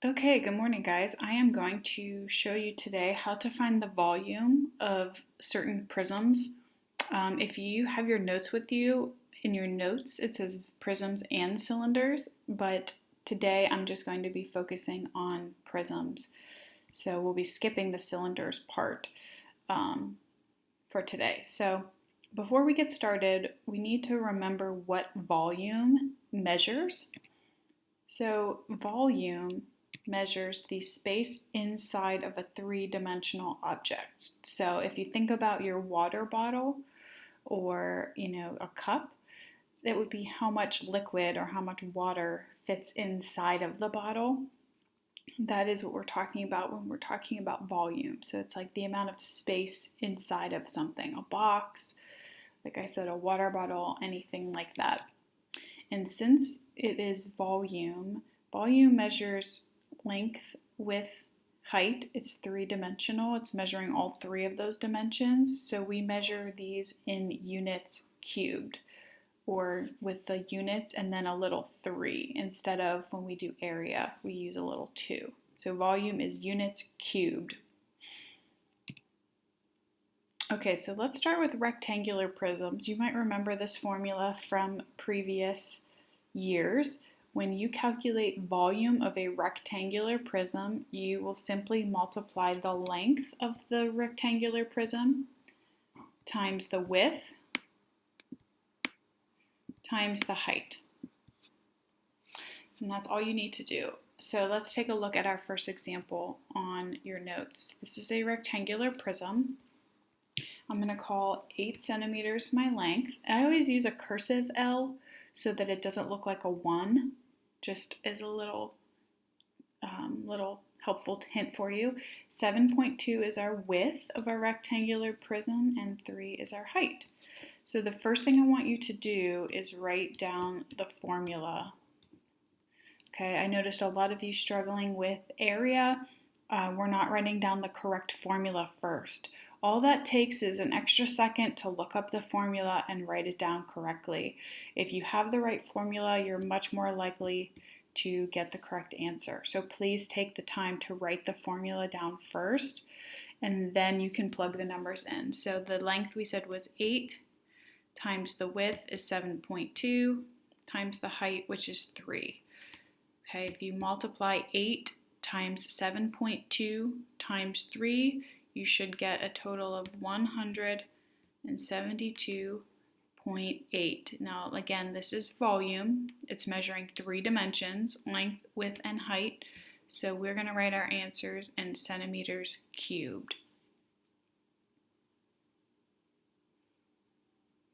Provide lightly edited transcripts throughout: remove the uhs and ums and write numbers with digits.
Okay, good morning, guys. I am going to show you today how to find the volume of certain prisms. If you have your notes with you, in your notes it says prisms and cylinders, but today I'm just going to be focusing on prisms. So we'll be skipping the cylinders part um, for today. So before we get started, we need to remember what volume measures. So volume measures the space inside of a three-dimensional object. So if you think about your water bottle or, a cup, that would be how much liquid or how much water fits inside of the bottle. That is what we're talking about when we're talking about volume. So it's like the amount of space inside of something, a box, like I said, a water bottle, anything like that. And since it is volume, volume measures length, width, height. It's three-dimensional. It's measuring all three of those dimensions. So we measure these in units cubed, or with the units and then a little 3. Instead of when we do area, we use a little 2. So volume is units cubed. Okay, so let's start with rectangular prisms. You might remember this formula from previous years. When you calculate volume of a rectangular prism, you will simply multiply the length of the rectangular prism times the width times the height. And that's all you need to do. So let's take a look at our first example on your notes. This is a rectangular prism. I'm going to call 8 centimeters my length. I always use a cursive L so that it doesn't look like a 1, just as a little helpful hint for you. 7.2 is our width of our rectangular prism and 3 is our height. So the first thing I want you to do is write down the formula. Okay, I noticed a lot of you struggling with area. We're not writing down the correct formula first. All that takes is an extra second to look up the formula and write it down correctly. If you have the right formula, you're much more likely to get the correct answer. So please take the time to write the formula down first, and then you can plug the numbers in. So the length we said was 8 times the width is 7.2 times the height, which is 3. Okay, if you multiply 8 times 7.2 times 3, you should get a total of 172.8. Now, again, this is volume. It's measuring 3 dimensions, length, width, and height. So we're going to write our answers in centimeters cubed.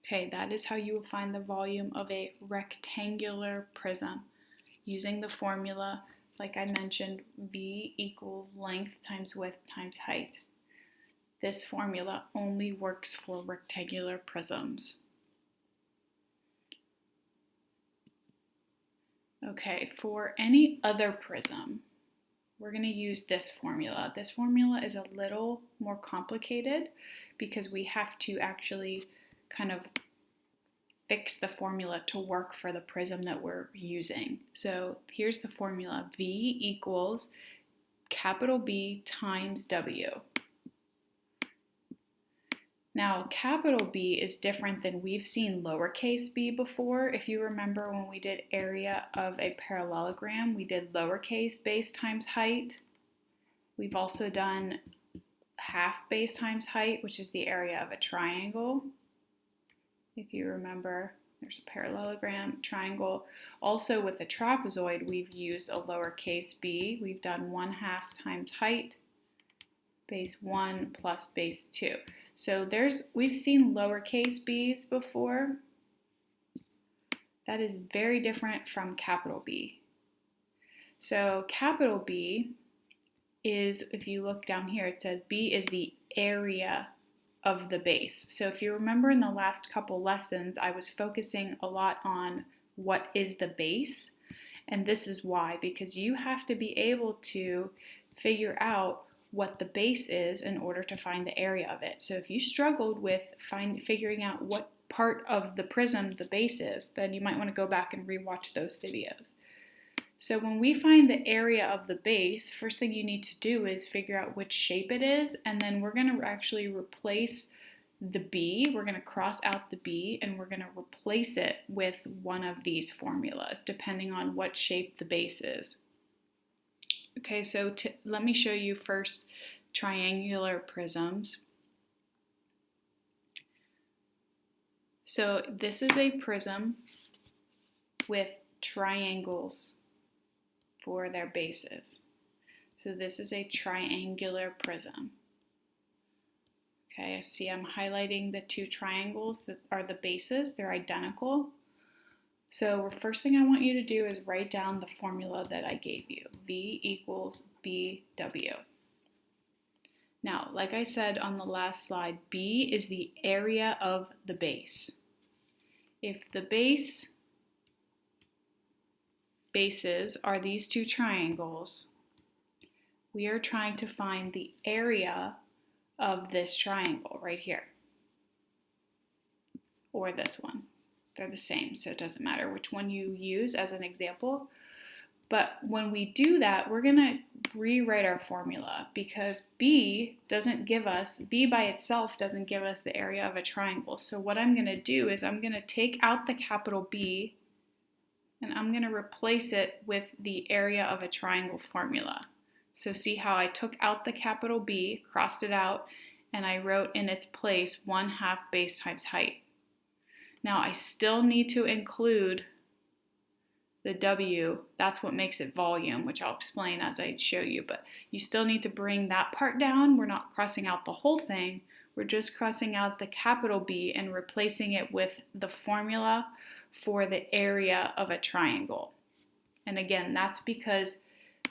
Okay, that is how you will find the volume of a rectangular prism using the formula, like I mentioned, V equals length times width times height. This formula only works for rectangular prisms. Okay, for any other prism, we're going to use this formula. This formula is a little more complicated because we have to actually kind of fix the formula to work for the prism that we're using. So here's the formula. V equals capital B times W. Now, capital B is different than we've seen lowercase b before. If you remember when we did area of a parallelogram, we did lowercase base times height. We've also done half base times height, which is the area of a triangle. If you remember, there's a parallelogram, triangle. Also with the trapezoid, we've used a lowercase b. We've done 1/2 times height, base 1 plus base 2. So we've seen lowercase b's before. That is very different from capital B. So capital B is, if you look down here, it says B is the area of the base. So if you remember in the last couple lessons, I was focusing a lot on what is the base. And this is why, because you have to be able to figure out what the base is in order to find the area of it. So if you struggled with figuring out what part of the prism the base is, then you might want to go back and rewatch those videos. So when we find the area of the base, first thing you need to do is figure out which shape it is, and then we're going to actually replace the b. We're going to cross out the b, and we're going to replace it with one of these formulas, depending on what shape the base is. Okay, so let me show you first triangular prisms. So this is a prism with triangles for their bases. So this is a triangular prism. Okay, see I'm highlighting the two triangles that are the bases. They're identical. So first thing I want you to do is write down the formula that I gave you. V equals BW. Now, like I said on the last slide, B is the area of the base. If the bases are these two triangles, we are trying to find the area of this triangle right here, or this one. They're the same, so it doesn't matter which one you use as an example. But when we do that, we're going to rewrite our formula, because B by itself doesn't give us the area of a triangle. So what I'm going to do is I'm going to take out the capital B, and I'm going to replace it with the area of a triangle formula. So see how I took out the capital B, crossed it out, and I wrote in its place 1/2 base times height. Now I still need to include the W. That's what makes it volume, which I'll explain as I show you, but you still need to bring that part down. We're not crossing out the whole thing. We're just crossing out the capital B and replacing it with the formula for the area of a triangle. And again, that's because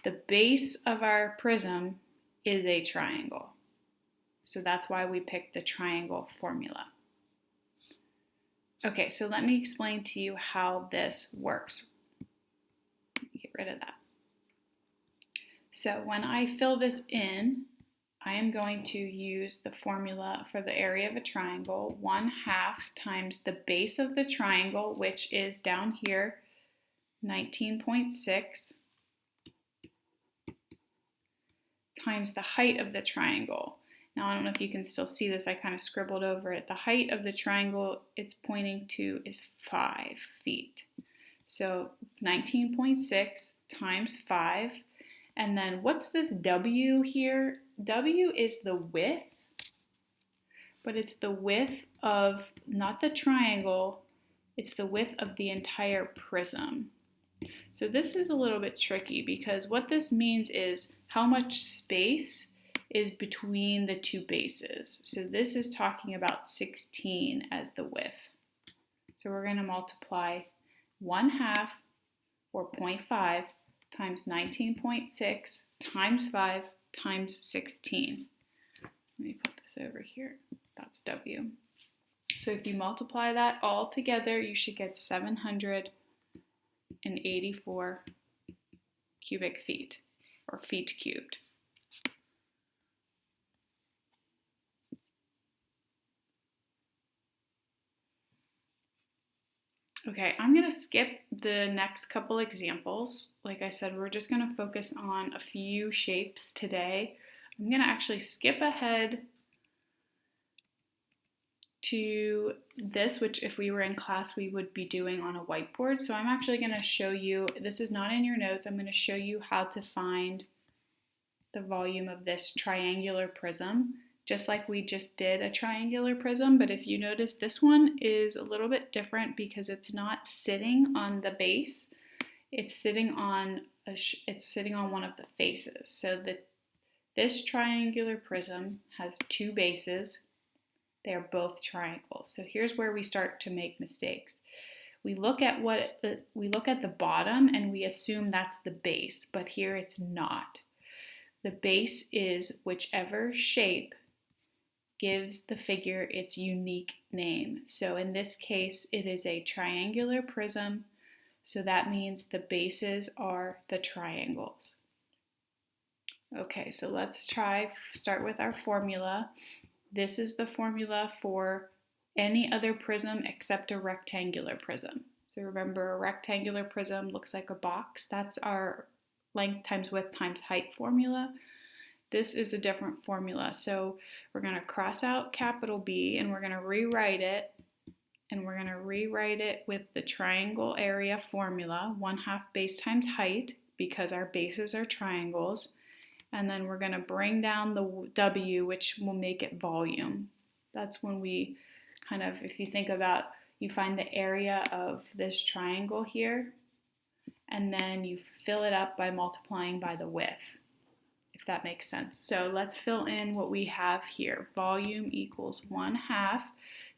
the base of our prism is a triangle. So that's why we picked the triangle formula. Okay, so let me explain to you how this works. Let me get rid of that. So when I fill this in, I am going to use the formula for the area of a triangle, 1/2 times the base of the triangle, which is down here, 19.6, times the height of the triangle. Now, I don't know if you can still see this. I kind of scribbled over it. The height of the triangle it's pointing to is 5 feet. So 19.6 times 5. And then what's this W here? W is the width, but it's the width of, not the triangle, it's the width of the entire prism. So this is a little bit tricky, because what this means is how much space is between the two bases. So this is talking about 16 as the width. So we're going to multiply 1/2, or 0.5, times 19.6 times 5 times 16. Let me put this over here. That's W. So if you multiply that all together, you should get 784 cubic feet, or feet cubed. Okay, I'm going to skip the next couple examples. Like I said, we're just going to focus on a few shapes today. I'm going to actually skip ahead to this, which if we were in class, we would be doing on a whiteboard. So I'm actually going to show you, this is not in your notes, I'm going to show you how to find the volume of this triangular prism, just like we just did a triangular prism. But if you notice, this one is a little bit different because it's not sitting on the base. It's sitting on one of the faces. So this triangular prism has two bases. They're both triangles. So here's where we start to make mistakes. We look at the bottom and we assume that's the base, but here it's not. The base is whichever shape gives the figure its unique name. So in this case, it is a triangular prism, so that means the bases are the triangles. Okay, so let's start with our formula. This is the formula for any other prism except a rectangular prism. So remember, a rectangular prism looks like a box. That's our length times width times height formula. This is a different formula. So we're going to cross out capital B and we're going to rewrite it. And we're going to rewrite it with the triangle area formula, 1/2 base times height, because our bases are triangles. And then we're going to bring down the W, which will make it volume. That's when we kind of, if you think about, you find the area of this triangle here, and then you fill it up by multiplying by the width, if that makes sense. So let's fill in what we have here. Volume equals 1/2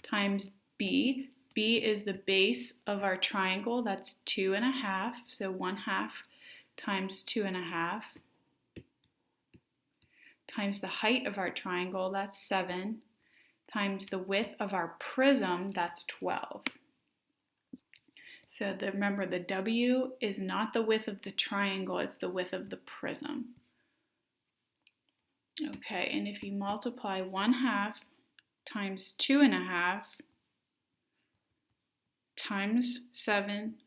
times B. B is the base of our triangle, that's 2.5, so 1/2 times 2.5, times the height of our triangle, that's 7, times the width of our prism, that's 12. So remember, the W is not the width of the triangle, it's the width of the prism. Okay, and if you multiply 1/2 times 2.5 times 7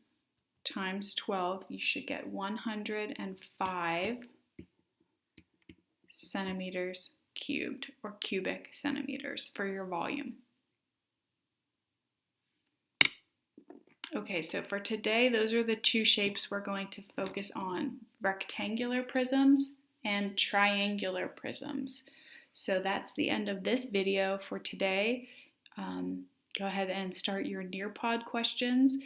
times 12, you should get 105 centimeters cubed, or cubic centimeters, for your volume. Okay, so for today, those are the two shapes we're going to focus on: rectangular prisms and triangular prisms. So that's the end of this video for today. Go ahead and start your Nearpod questions.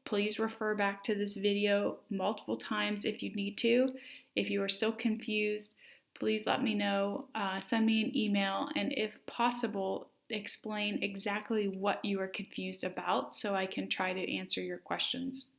Please refer back to this video multiple times if you need to. If you are still confused, please let me know. Send me an email, and if possible, explain exactly what you are confused about so I can try to answer your questions